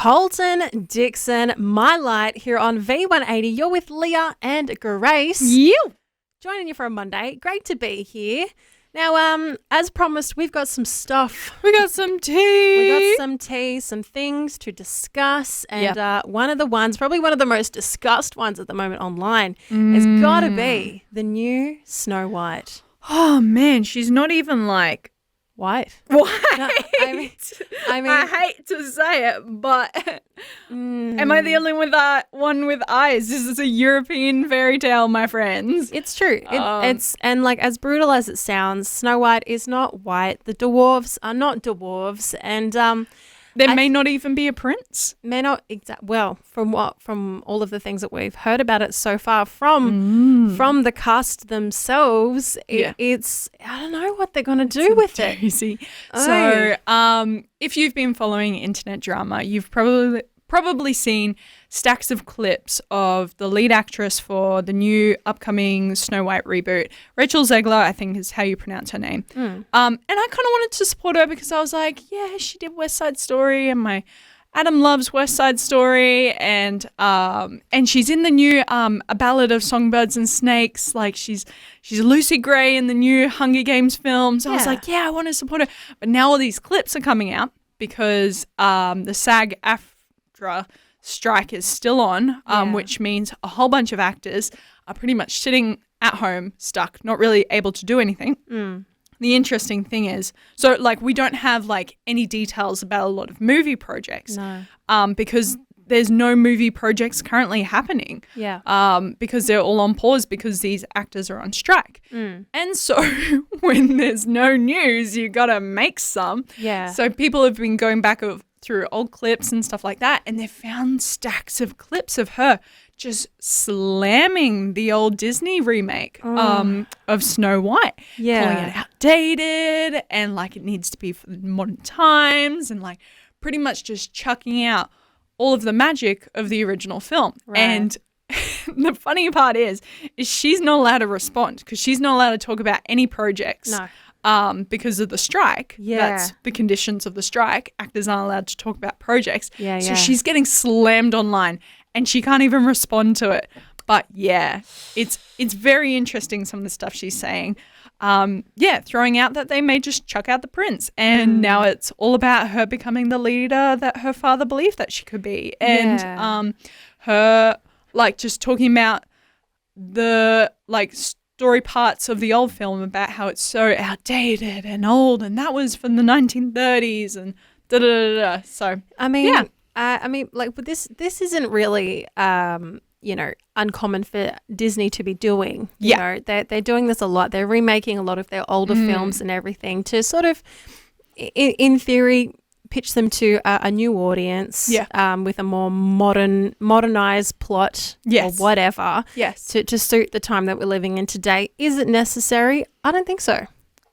Colton Dixon, My Light, here on V180. You're with Leah and Grace. You. Joining you for a Monday. Great to be here. Now, as promised, we've got some stuff. We got some tea. We got some tea, some things to discuss. And one of the ones, probably one of the most discussed ones at the moment online, has got to be the new Snow White. Oh, man. She's not even like... White. White. No, I mean, I hate to say it, but am I the only one with eyes? This is a European fairy tale, my friends. It's true. It's and like as brutal as it sounds, Snow White is not white. The dwarves are not dwarves, and there may not even be a prince. May not well from all of the things that we've heard about it so far from the cast themselves. It's I don't know what they're going to do with it. So, if you've been following internet drama, you've probably seen stacks of clips of the lead actress for the new upcoming Snow White reboot, Rachel Zegler, I think is how you pronounce her name. And I kind of wanted to support her because I was like, yeah, she did West Side Story, and my Adam loves West Side Story, and she's in the new A Ballad of Songbirds and Snakes. Like she's Lucy Gray in the new Hunger Games film. So I was like, yeah, I want to support her. But now all these clips are coming out because the SAG-AFTRA strike is still on, which means a whole bunch of actors are pretty much sitting at home, stuck, not really able to do anything. The interesting thing is, so like we don't have like any details about a lot of movie projects, because there's no movie projects currently happening. Because they're all on pause because these actors are on strike. And so when there's no news, you gotta make some. So people have been going back through old clips and stuff like that, and they've found stacks of clips of her just slamming the old Disney remake of Snow White, calling it outdated and like it needs to be for modern times, and like pretty much just chucking out all of the magic of the original film. And the funny part is she's not allowed to respond because she's not allowed to talk about any projects. Because of the strike. That's the conditions of the strike. Actors aren't allowed to talk about projects. So she's getting slammed online and she can't even respond to it. But it's very interesting, some of the stuff she's saying. Throwing out that they may just chuck out the prince, and now it's all about her becoming the leader that her father believed that she could be. And her like just talking about the like story parts of the old film about how it's so outdated and old, and that was from the 1930s and da da da da. So I mean, like, but this isn't really uncommon for Disney to be doing. You know, they're doing this a lot. They're remaking a lot of their older films and everything to sort of, in theory, pitch them to a new audience with a more modernized plot or whatever to suit the time that we're living in today. Is it necessary? I don't think so.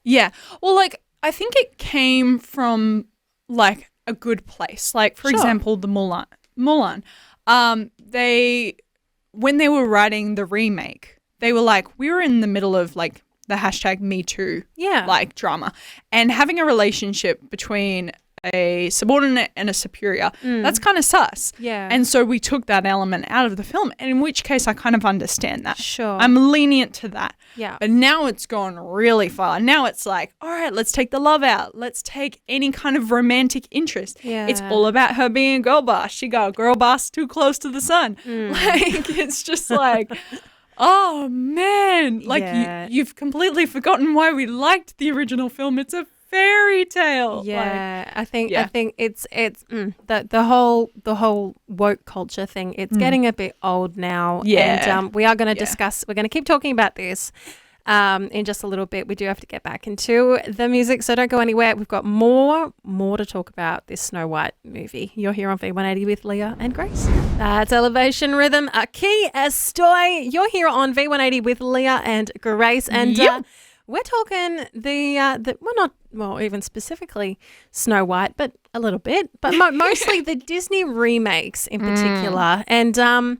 Well, like I think it came from like a good place. Like for example, the Mulan. When they were writing the remake, they were like, we were in the middle of like the hashtag Me Too like drama, and having a relationship between a subordinate and a superior, that's kind of sus. And so we took that element out of the film, and in which case I kind of understand that. I'm lenient to that. But now it's gone really far. Now it's like, all right, let's take the love out. Let's take any kind of romantic interest. It's all about her being a girl boss. She got a girl boss too close to the sun. Like, it's just like... Oh, man. Like, you've completely forgotten why we liked the original film. It's a fairy tale. I think it's the whole woke culture thing. It's getting a bit old now. And we are going to discuss. We're going to keep talking about this in just a little bit. We do have to get back into the music, so don't go anywhere. We've got more to talk about this Snow White movie. You're here on V180 with Leah and Grace. That's Elevation Rhythm. Aquí estoy. You're here on V180 with Leah and Grace, and we're talking even specifically Snow White, but a little bit, but mostly the Disney remakes in particular. And I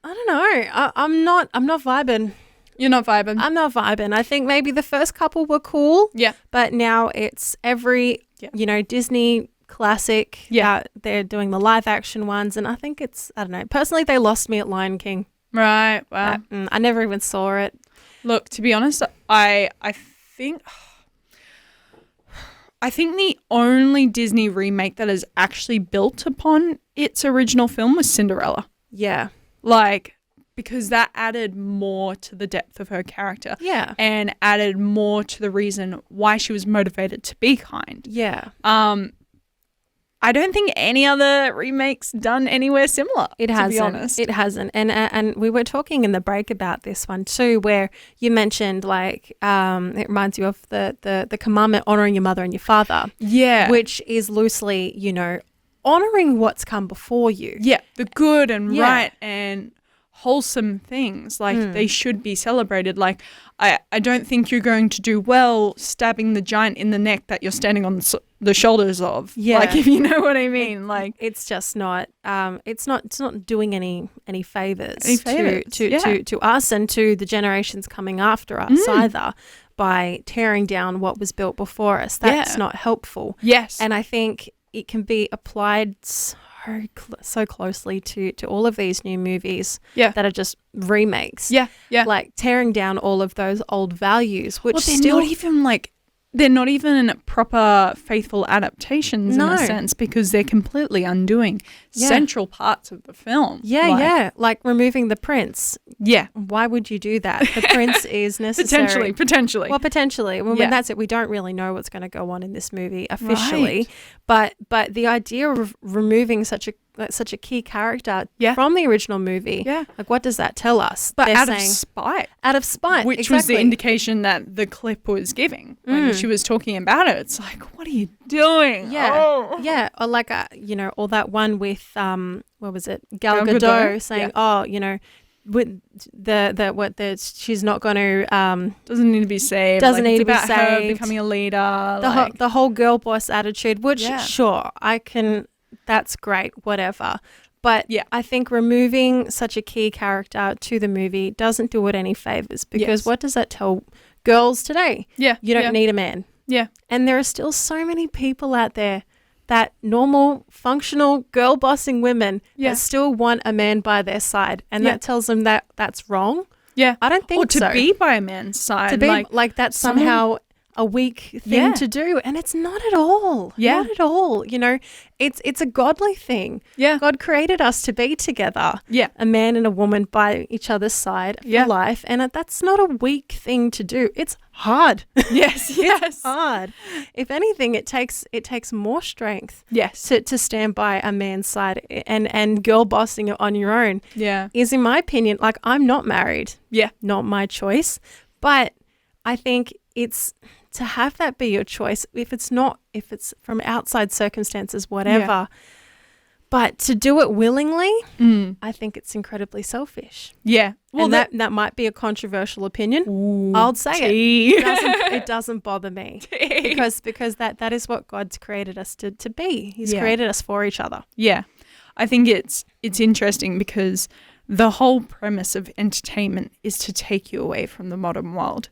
don't know. I'm not vibing. You're not vibing? I'm not vibing. I think maybe the first couple were cool. Yeah. But now it's every, Disney classic. Yeah. They're doing the live action ones, and I think it's, I don't know. Personally, they lost me at Lion King. Right. Wow. I never even saw it. Look, to be honest, I think the only Disney remake that is actually built upon its original film was Cinderella. Yeah. Like, because that added more to the depth of her character. Yeah. And added more to the reason why she was motivated to be kind. Yeah. I don't think any other remake's done anywhere similar. It hasn't. To be honest. It hasn't. And we were talking in the break about this one too, where you mentioned like it reminds you of the commandment honoring your mother and your father. Yeah. Which is loosely, you know, honoring what's come before you. Yeah. The good and right and wholesome things. Like they should be celebrated. Like I don't think you're going to do well stabbing the giant in the neck that you're standing on the shoulders of. Yeah. Like, if you know what I mean. Like, it's just not it's not doing any favors, to us and to the generations coming after us either, by tearing down what was built before us. That's not helpful. Yes. And I think it can be applied so closely to all of these new movies that are just remakes. Yeah. Like tearing down all of those old values, which they're not even proper faithful adaptations in a sense, because they're completely undoing central parts of the film. Like removing the prince. Yeah. Why would you do that? The prince is necessary. Potentially. Well, potentially. Well, when that's it. We don't really know what's going to go on in this movie officially. Right. But the idea of removing such a key character from the original movie, like what does that tell us? But out of spite. Which was the indication that the clip was giving when she was talking about it. It's like, what are you doing? Yeah. Or like, or that one with, what was it? Gal Gadot saying, with she's not going to doesn't need to be saved. Doesn't need to be saved. Her becoming a leader. The whole girl boss attitude, which sure I can. That's great, whatever. But I think removing such a key character to the movie doesn't do it any favors, because what does that tell girls today? You don't need a man. Yeah. And there are still so many people out there, that normal, functional, girl bossing women that still want a man by their side. And that tells them that that's wrong. Yeah. I don't think so. Or to be by a man's side. To be like that's somehow a weak thing to do, and it's not at all. Not at all. You know, it's a godly thing. God created us to be together. A man and a woman by each other's side for life, and that's not a weak thing to do. It's hard. It's hard. If anything, it takes more strength. To stand by a man's side and girl bossing it on your own. Is, in my opinion, like, I'm not married. Not my choice, but I think it's to have that be your choice, if it's from outside circumstances, whatever, but to do it willingly, I think it's incredibly selfish. Well, and that might be a controversial opinion. I'll say it. It doesn't bother me because that is what God's created us to be. He's created us for each other. I think it's interesting because the whole premise of entertainment is to take you away from the modern world.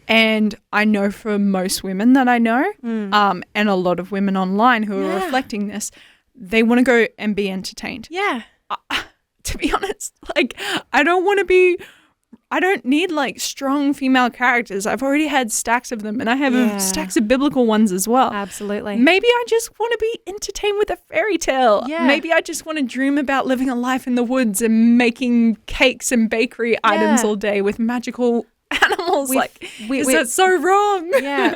And I know for most women that I know, and a lot of women online who are reflecting this, they want to go and be entertained. To be honest, like, I don't need like strong female characters. I've already had stacks of them, and I have stacks of biblical ones as well. Absolutely. Maybe I just want to be entertained with a fairy tale. Maybe I just want to dream about living a life in the woods and making cakes and bakery items all day with magical animals. Is that so wrong?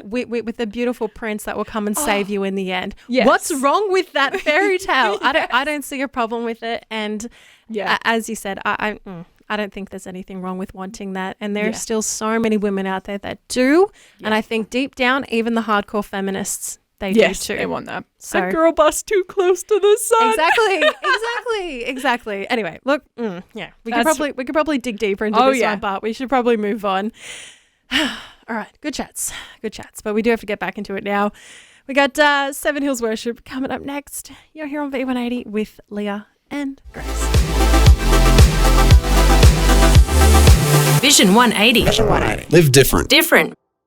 With the beautiful prince that will come and save you in the end. What's wrong with that fairy tale? I don't see a problem with it. And as you said, I don't think there's anything wrong with wanting that. And there are still so many women out there that do. And I think deep down, even the hardcore feminists, they do too. They want that. So, a girl boss too close to the sun. Exactly. Anyway, look, we could probably dig deeper into this one, but we should probably move on. All right, good chats. But we do have to get back into it now. We got Seven Hills Worship coming up next. You're here on V180 with Leah and Grace. Vision 180. Live different.